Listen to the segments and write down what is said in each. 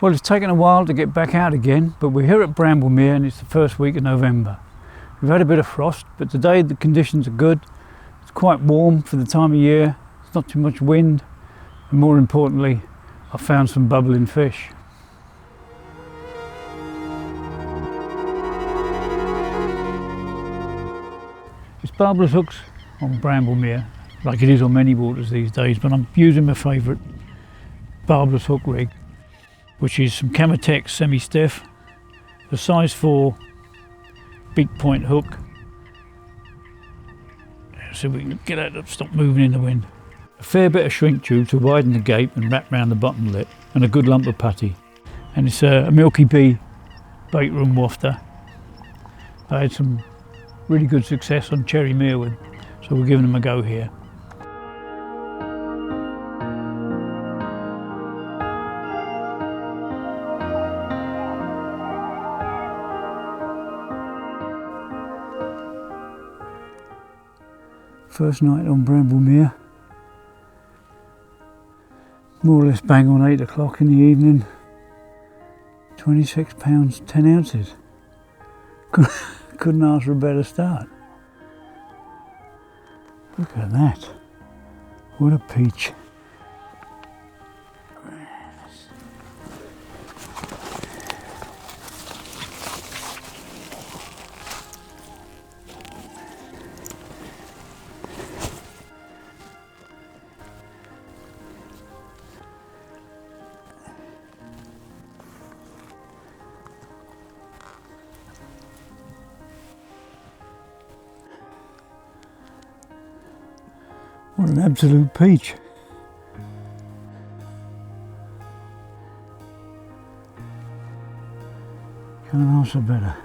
Well, it's taken a while to get back out again, but we're here at Bramble and it's the first week of November. We've had a bit of frost, but today the conditions are good. It's quite warm for the time of year, it's not too much wind, and more importantly, I've found some bubbling fish. It's barbless hooks on Bramble, like it is on many waters these days, but I'm using my favourite barbless hook rig, which is some Camotex semi-stiff, a size 4 big point hook, so we can get it to stop moving in the wind. A fair bit of shrink tube to widen the gape and wrap round the bottom lip, and a good lump of putty. And it's a Milky Bee bait room wafter. I had some really good success on cherry mealwood, so we're giving them a go here. First night on Bramble, more or less bang on 8 o'clock in the evening. 26 pounds 10 ounces. Couldn't ask for a better start. Look at that. What a peach. What an absolute peach. Can't ask for better.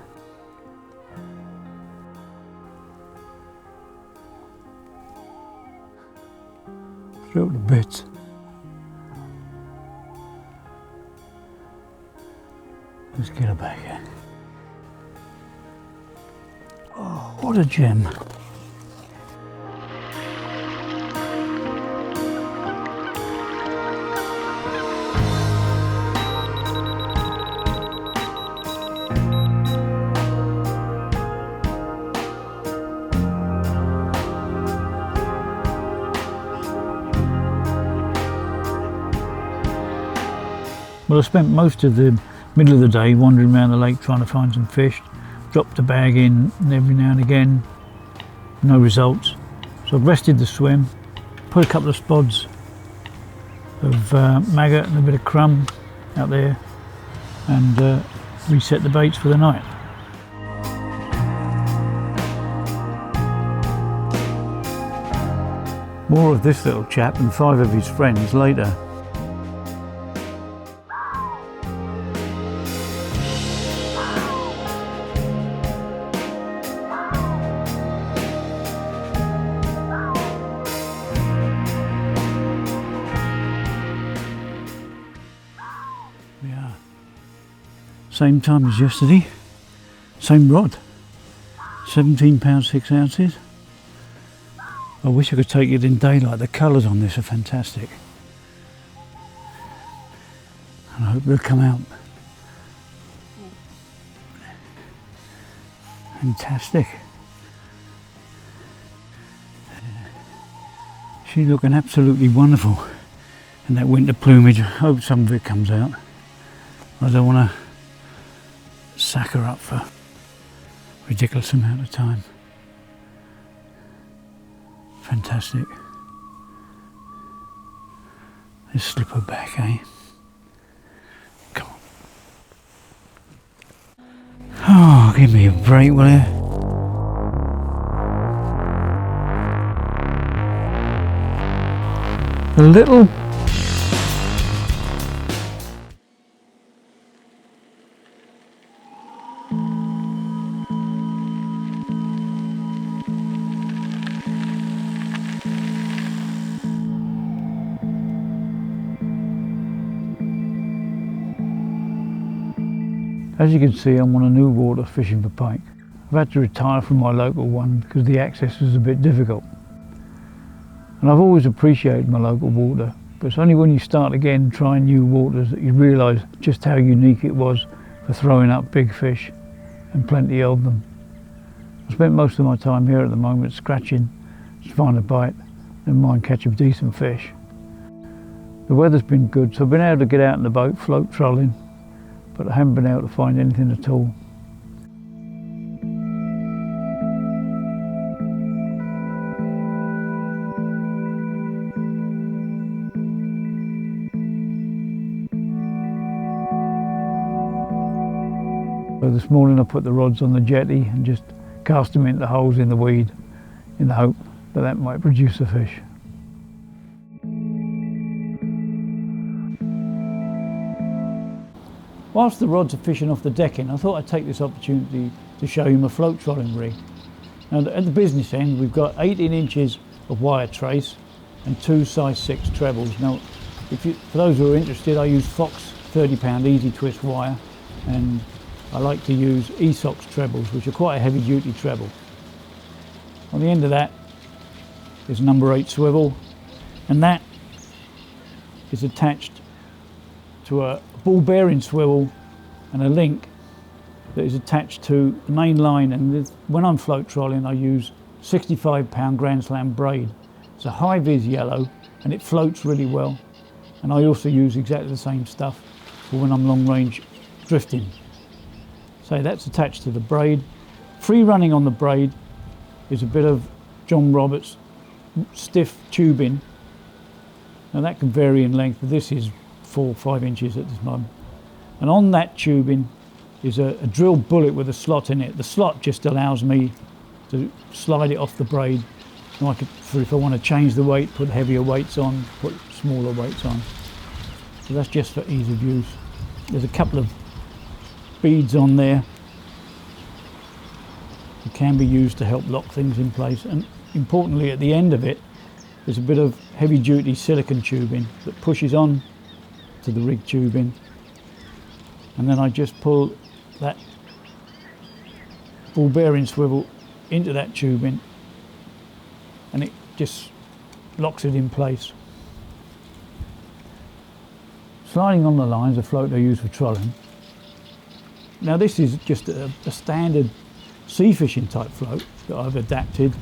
Thrilled to bits. Let's get her back here. Oh, what a gem. Well, I spent most of the middle of the day wandering around the lake trying to find some fish. Dropped a bag in every now and again, no results. So I rested the swim, put a couple of spods of maggot and a bit of crumb out there, and reset the baits for the night. More of this little chap and 5 of his friends later. Same time as yesterday, same rod, 17 pounds 6 ounces. I wish I could take it in daylight. The colours on this are fantastic, and I hope they'll come out fantastic. She's looking absolutely wonderful in that winter plumage. I hope some of it comes out. I don't want to sack her up for a ridiculous amount of time. Fantastic. Let's slip her back, eh? Come on. Oh, give me a break, will you? A little As you can see, I'm on a new water fishing for pike. I've had to retire from my local one because the access is a bit difficult. And I've always appreciated my local water, But it's only when you start again trying new waters that you realise just how unique it was for throwing up big fish, and plenty of them. I spent most of my time here at the moment scratching to find a bite and mind catch a decent fish. The weather's been good, so I've been able to get out in the boat float trolling, but I haven't been able to find anything at all. So this morning I put the rods on the jetty and just cast them into holes in the weed in the hope that that might produce a fish. Whilst the rods are fishing off the decking, I thought I'd take this opportunity to show you my float trolling rig. Now at the business end we've got 18 inches of wire trace and 2 size 6 trebles. Now for those who are interested, I use Fox 30-pound easy twist wire, and I like to use ESOX trebles, which are quite a heavy duty treble. On the end of that is number 8 swivel, and that is attached to a ball bearing swivel and a link that is attached to the main line. And when I'm float trolling I use 65-pound Grand Slam braid. It's a high vis yellow and it floats really well, and I also use exactly the same stuff for when I'm long range drifting. So that's attached to the braid. Free running on the braid is a bit of John Roberts stiff tubing. Now that can vary in length, but this is 4 or 5 inches at this moment. And on that tubing is a drilled bullet with a slot in it. The slot just allows me to slide it off the braid. And if I want to change the weight, put heavier weights on, put smaller weights on. So that's just for ease of use. There's a couple of beads on there that can be used to help lock things in place, and importantly at the end of it there's a bit of heavy duty silicone tubing that pushes on to the rig tubing, and then I just pull that ball bearing swivel into that tubing and it just locks it in place. Sliding on the lines, a float I use for trolling. Now this is just a standard sea fishing type float that I've adapted.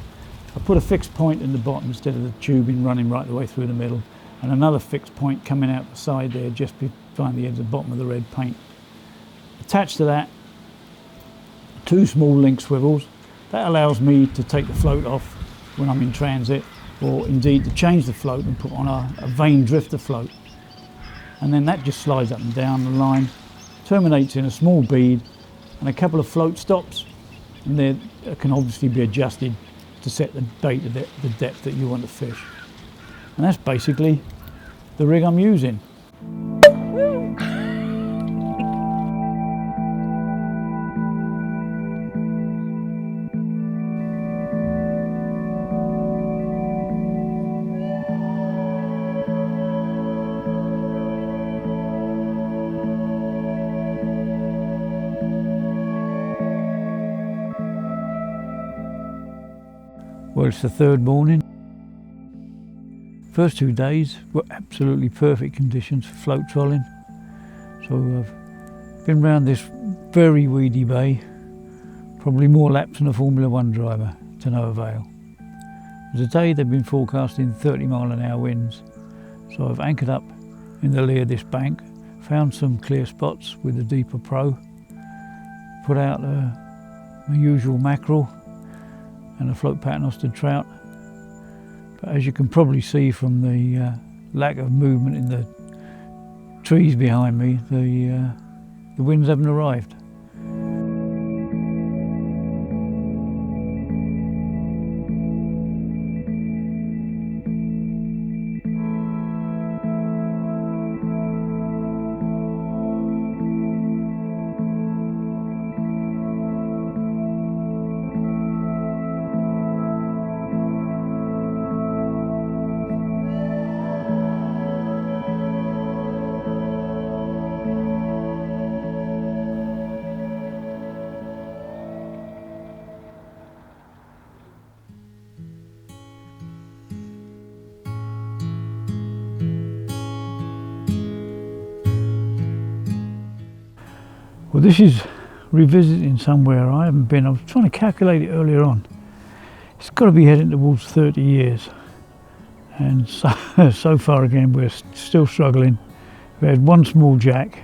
I put a fixed point in the bottom instead of the tubing running right the way through the middle, and another fixed point coming out the side there just behind the edge of the bottom of the red paint. Attached to that, 2 small link swivels. That allows me to take the float off when I'm in transit, or indeed to change the float and put on a vane drifter float. And then that just slides up and down the line, terminates in a small bead and a couple of float stops, and they can obviously be adjusted to set the bait to the depth that you want to fish. And that's basically the rig I'm using. Well, it's the 3rd morning. First 2 days were absolutely perfect conditions for float trolling. So I've been round this very weedy bay, probably more laps than a Formula 1 driver, to no avail. Today they've been forecasting 30-mile-an-hour winds, so I've anchored up in the lee of this bank, found some clear spots with a deeper pro, put out my usual mackerel and a float paternoster trout. But as you can probably see from the lack of movement in the trees behind me, the winds haven't arrived. this is revisiting somewhere I haven't been. I was trying to calculate it earlier on. It's got to be heading towards 30 years. And so far again, we're still struggling. We had one small jack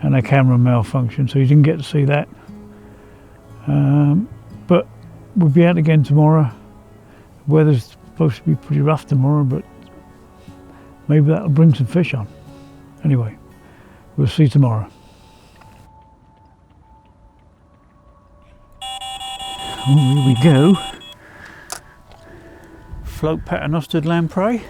and a camera malfunction, so you didn't get to see that. But we'll be out again tomorrow. Weather's supposed to be pretty rough tomorrow, but maybe that'll bring some fish on. Anyway, we'll see tomorrow. Oh, here we go. Float paternostered lamprey.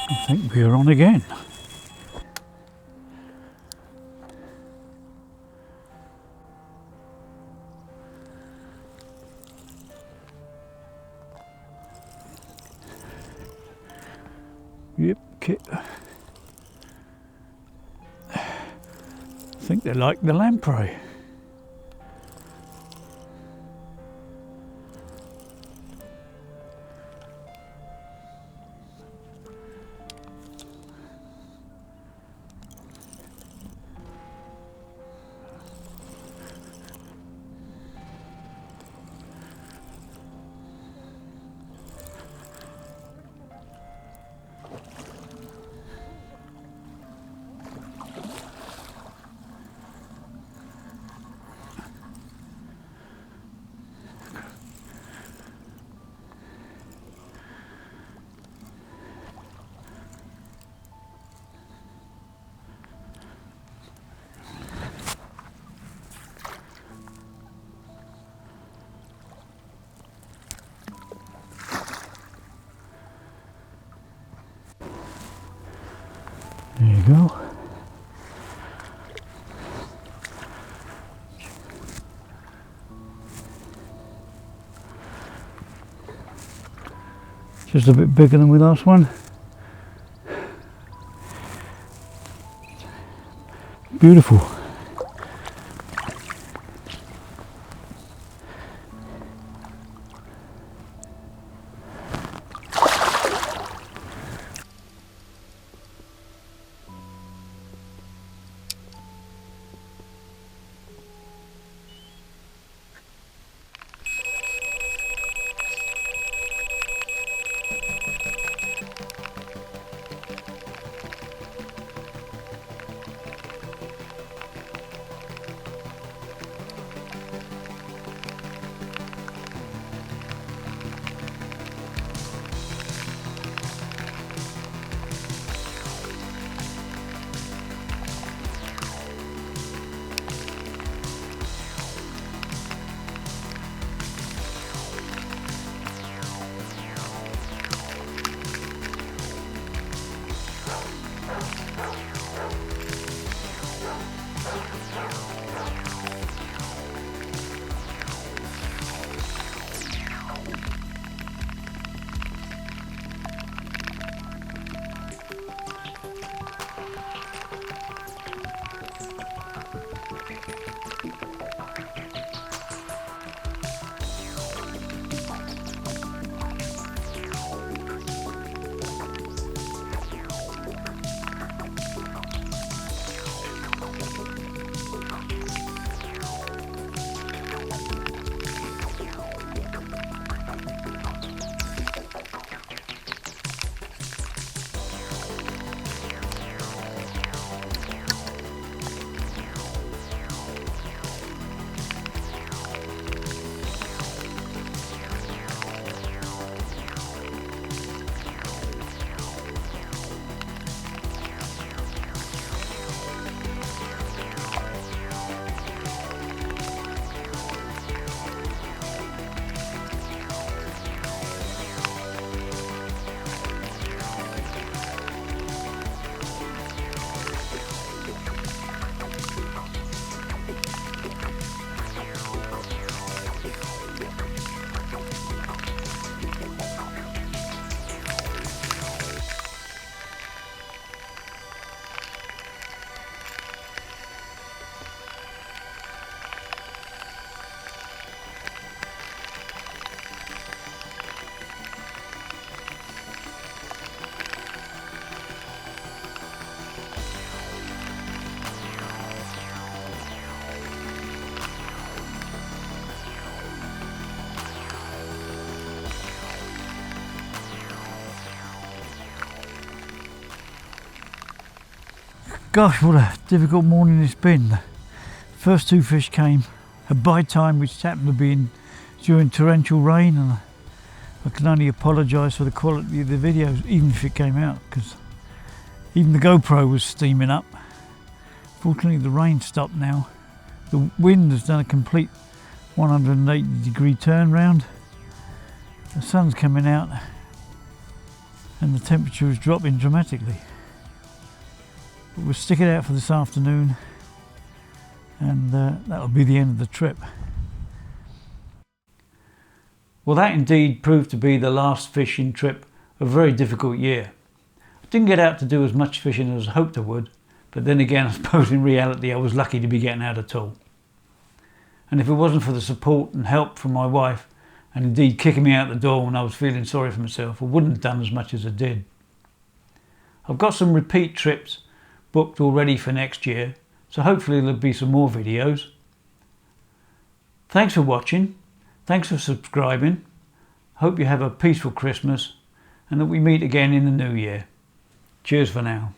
I think we're on again. Yep, okay. I think they like the lamprey. There you go. Just a bit bigger than the last one. Beautiful. Gosh, what a difficult morning it's been. The first two fish came at bite time, which happened to be during torrential rain, and I can only apologise for the quality of the videos, even if it came out, because even the GoPro was steaming up. Fortunately the rain stopped now. The wind has done a complete 180-degree turn round. The sun's coming out and the temperature is dropping dramatically. But we'll stick it out for this afternoon, and that'll be the end of the trip. Well, that indeed proved to be the last fishing trip of a very difficult year. I didn't get out to do as much fishing as I hoped I would, but then again I suppose in reality I was lucky to be getting out at all. And if it wasn't for the support and help from my wife, and indeed kicking me out the door when I was feeling sorry for myself, I wouldn't have done as much as I did. I've got some repeat trips booked already for next year, so hopefully there'll be some more videos. Thanks for watching, thanks for subscribing. Hope you have a peaceful Christmas and that we meet again in the new year. Cheers for now.